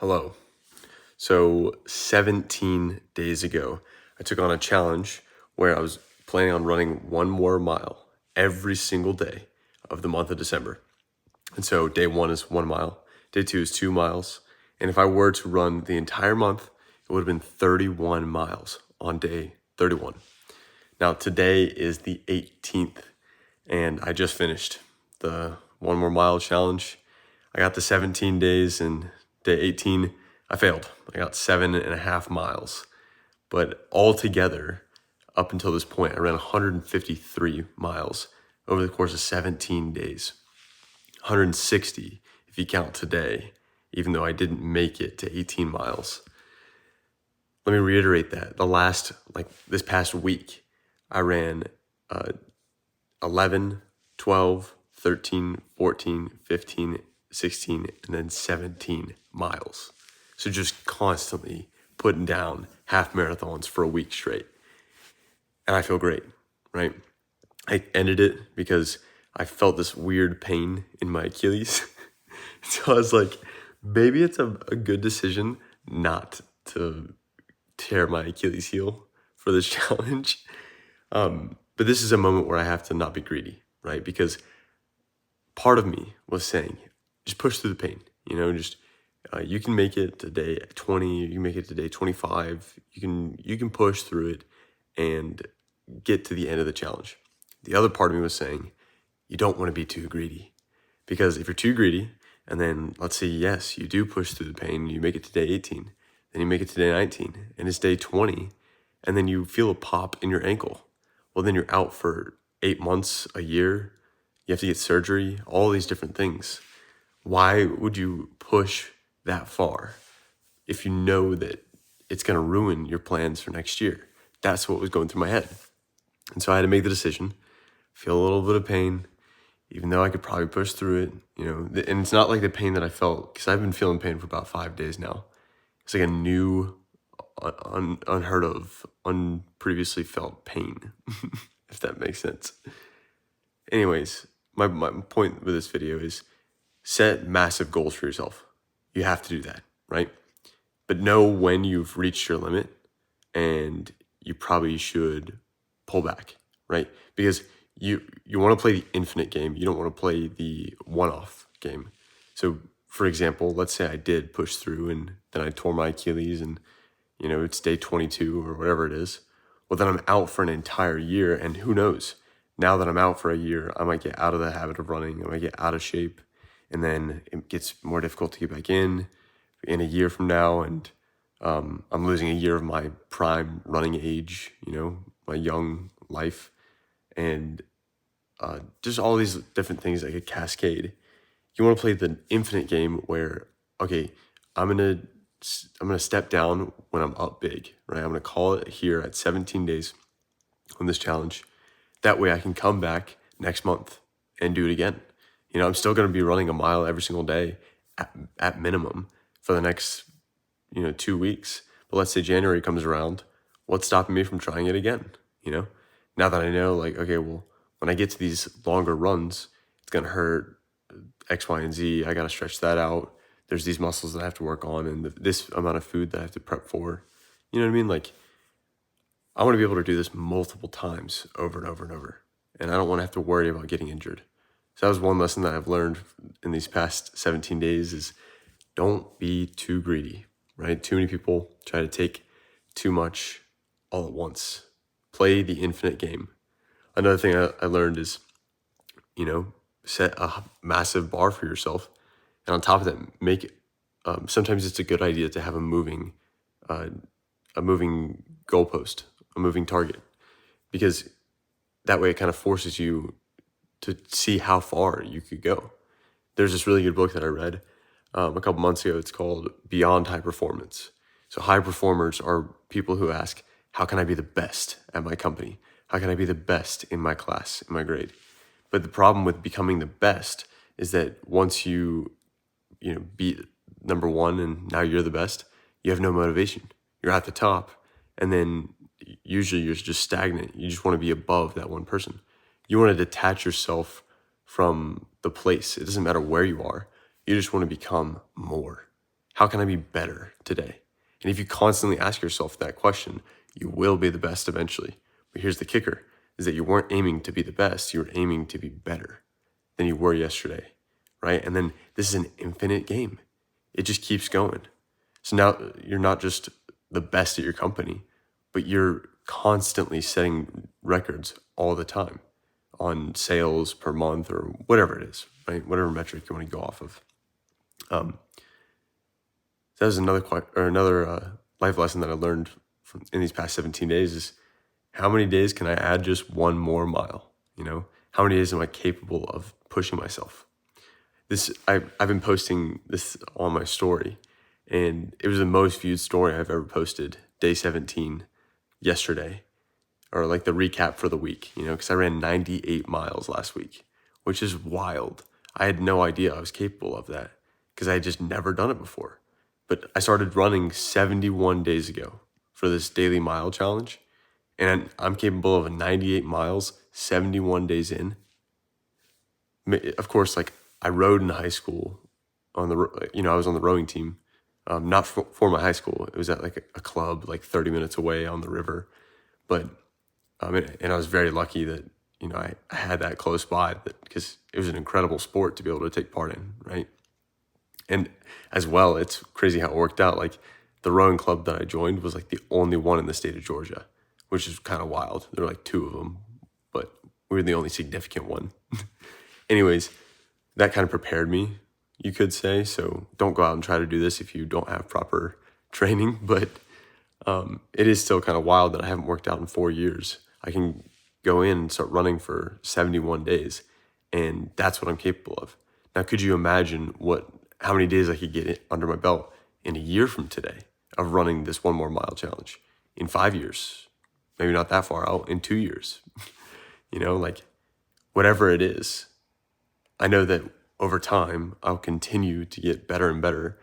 Hello. So 17 days ago, I took on a challenge where I was planning on running 1 more mile every single day of the month of December. And so day 1 is 1 mile, day 2 is 2 miles. And if I were to run the entire month, it would have been 31 miles on day 31. Now today is the 18th and I just finished the 1 more mile challenge. I got the 17 days and day 18, I failed. I got 7.5 miles. But altogether, up until this point, I ran 153 miles over the course of 17 days. 160 if you count today, even though I didn't make it to 18 miles. Let me reiterate that. This past week, I ran 11, 12, 13, 14, 15, 16, and then 17 miles. So just constantly putting down half marathons for a week straight. And I feel great, right? I ended it because I felt this weird pain in my Achilles. So I was like, maybe it's a good decision not to tear my Achilles heel for this challenge. But this is a moment where I have to not be greedy, right? Because part of me was saying, just push through the pain, you can make it to day 20, you can make it to day 25, you can push through it and get to the end of the challenge. The other part of me was saying, you don't want to be too greedy, because if you're too greedy, and then let's say, yes, you do push through the pain, you make it to day 18, then you make it to day 19, and it's day 20, and then you feel a pop in your ankle. Well, then you're out for 8 months, a year, you have to get surgery, all these different things. Why would you push that far if you know that it's going to ruin your plans for next year? That's what was going through my head. And so I had to make the decision, feel a little bit of pain, even though I could probably push through it, and it's not like the pain that I felt, because I've been feeling pain for about 5 days now. It's like a new, unheard of, unpreviously felt pain, if that makes sense. Anyways, my point with this video is set massive goals for yourself. You have to do that, right? But know when you've reached your limit, and you probably should pull back, right? Because you want to play the infinite game. You don't want to play the one-off game. So, for example, let's say I did push through and then I tore my Achilles and, it's day 22 or whatever it is. Well, then I'm out for an entire year, and who knows? Now that I'm out for a year, I might get out of the habit of running. I might get out of shape, and then it gets more difficult to get back in a year from now, and I'm losing a year of my prime running age, my young life, and just all these different things that could cascade. You want to play the infinite game where, okay, I'm gonna step down when I'm up big, right? I'm gonna call it here at 17 days on this challenge. That way I can come back next month and do it again. I'm still gonna be running a mile every single day at minimum for the next 2 weeks. But let's say January comes around, what's stopping me from trying it again? Now that I know, like, okay, well, when I get to these longer runs, it's gonna hurt X, Y, and Z. I gotta stretch that out. There's these muscles that I have to work on, and this amount of food that I have to prep for. You know what I mean? Like, I want to be able to do this multiple times over and over and over, and I don't want to have to worry about getting injured. So that was one lesson that I've learned in these past 17 days is don't be too greedy, right? Too many people try to take too much all at once. Play the infinite game. Another thing I learned is, set a massive bar for yourself. And on top of that, make it, sometimes it's a good idea to have a moving goalpost, a moving target, because that way it kind of forces you to see how far you could go. There's this really good book that I read a couple months ago. It's called Beyond High Performance. So high performers are people who ask, how can I be the best at my company? How can I be the best in my class, in my grade? But the problem with becoming the best is that once you beat number one and now you're the best, you have no motivation. You're at the top, and then usually you're just stagnant. You just want to be above that one person. You want to detach yourself from the place. It doesn't matter where you are. You just want to become more. how can I be better today? And if you constantly ask yourself that question, you will be the best eventually. But here's the kicker, is that you weren't aiming to be the best, you were aiming to be better than you were yesterday, right? And then this is an infinite game. It just keeps going. So now you're not just the best at your company, but you're constantly setting records all the time on sales per month or whatever it is, right? Whatever metric you want to go off of. That was another life lesson that I learned in these past 17 days is how many days can I add just one more mile? You know, how many days am I capable of pushing myself? I've been posting this on my story, and it was the most viewed story I've ever posted, day 17, yesterday, or like the recap for the week, you know, because I ran 98 miles last week, which is wild. I had no idea I was capable of that because I had just never done it before. But I started running 71 days ago for this daily mile challenge, and I'm capable of 98 miles 71 days in. Of course, like I rode in high school I was on the rowing team, not for my high school. It was at like a club like 30 minutes away on the river. But, and I was very lucky that, you know, I had that close by because it was an incredible sport to be able to take part in, right? And as well, it's crazy how it worked out. Like the rowing club that I joined was like the only one in the state of Georgia, which is kind of wild. There were like two of them, but we were the only significant one. Anyways, that kind of prepared me, you could say. So don't go out and try to do this if you don't have proper training. But it is still kind of wild that I haven't worked out in 4 years. I can go in and start running for 71 days, and that's what I'm capable of. Now, could you imagine how many days I could get under my belt in a year from today of running this one more mile challenge? In 5 years, maybe not that far out, in 2 years, you know, like whatever it is. I know that over time, I'll continue to get better and better,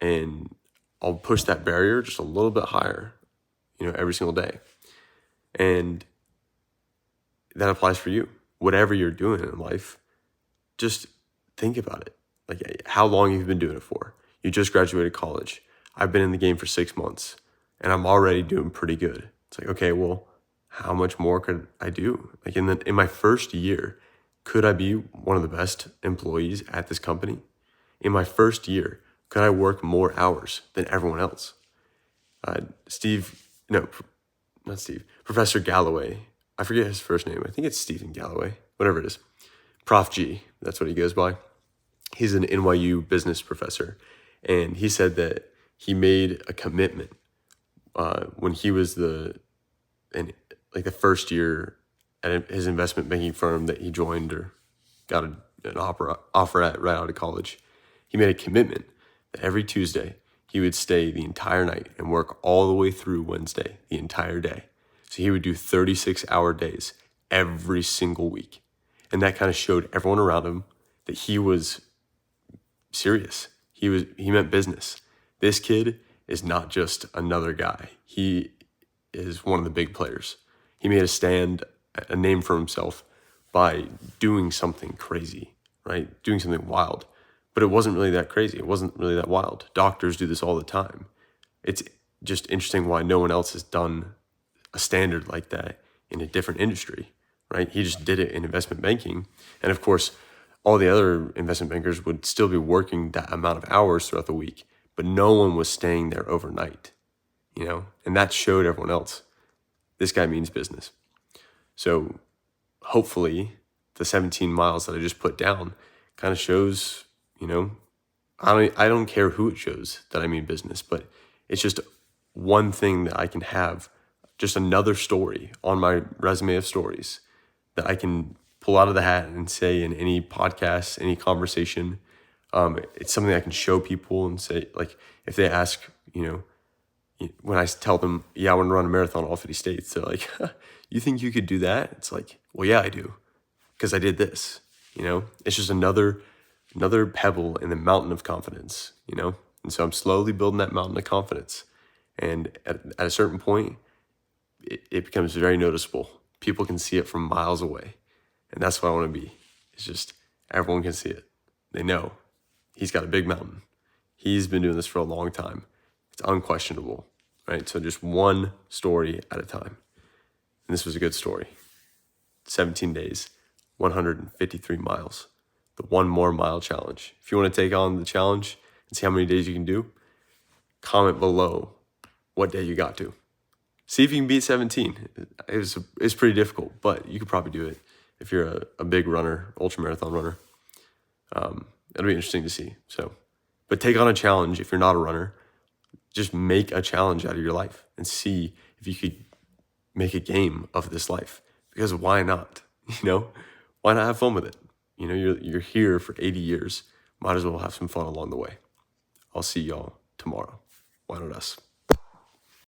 and I'll push that barrier just a little bit higher, you know, every single day. And that applies for you. Whatever you're doing in life, just think about it. Like, how long have you been doing it for? You just graduated college. I've been in the game for 6 months, and I'm already doing pretty good. It's like, okay, well, how much more could I do? Like in my first year, could I be one of the best employees at this company? In my first year, could I work more hours than everyone else? Professor Galloway, I forget his first name. I think it's Stephen Galloway, whatever it is. Prof G, that's what he goes by. He's an NYU business professor, and he said that he made a commitment when he was the first year at his investment banking firm that he joined or got an offer at right out of college. He made a commitment that every Tuesday he would stay the entire night and work all the way through Wednesday, the entire day. So he would do 36-hour days every single week. And that kind of showed everyone around him that he was serious. He meant business. This kid is not just another guy. He is one of the big players. He made a name for himself by doing something crazy, right? Doing something wild. But it wasn't really that crazy. It wasn't really that wild. Doctors do this all the time. It's just interesting why no one else has done a standard like that in a different industry, right? He just did it in investment banking. And of course, all the other investment bankers would still be working that amount of hours throughout the week, but no one was staying there overnight, you know? And that showed everyone else, this guy means business. So hopefully the 17 miles that I just put down kind of shows, you know, I don't care who it shows that I mean business, but it's just one thing that I can have, just another story on my resume of stories that I can pull out of the hat and say in any podcast, any conversation. It's something I can show people and say, like, if they ask, you know, when I tell them, yeah, I want to run a marathon in all 50 states, they're like, you think you could do that? It's like, well, yeah, I do, because I did this, you know? It's just another pebble in the mountain of confidence, you know? And so I'm slowly building that mountain of confidence. And at a certain point, it becomes very noticeable. People can see it from miles away. And that's what I want to be. It's just everyone can see it. They know he's got a big mountain. He's been doing this for a long time. It's unquestionable, right? So just one story at a time. And this was a good story. 17 days, 153 miles. The 1 more mile challenge. If you want to take on the challenge and see how many days you can do, comment below what day you got to. See if you can beat 17. It's pretty difficult, but you could probably do it if you're a big runner, ultramarathon runner. It'll be interesting to see. But take on a challenge if you're not a runner. Just make a challenge out of your life and see if you could make a game of this life. Because why not? Why not have fun with it? You're here for 80 years. Might as well have some fun along the way. I'll see y'all tomorrow. Why not us?